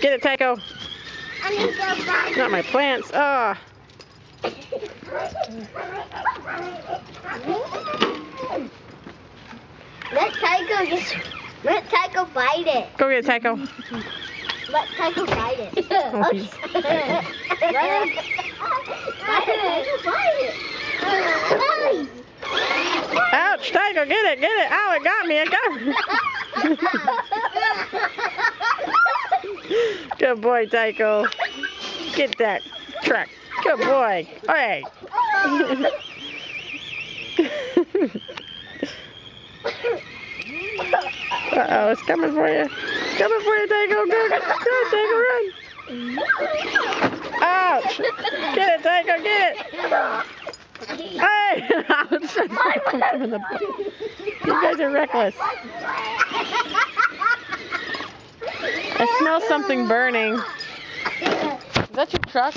Get it, Tycho. Not my plants. Ah. Let Tycho bite it. Go get it, Tycho. Let Tycho bite it. Oh, he's... Ouch, Tycho, get it, get it. Ow, it got me, it got me. Good boy, Tycho. Get that truck. Good boy. Hey. Uh-oh, it's coming for you. It's coming for you, Tycho. Go, Tycho, run. Ouch. Get it, Tycho, get it. Hey! Ouch. You guys are reckless. I smell something burning. Is that your truck?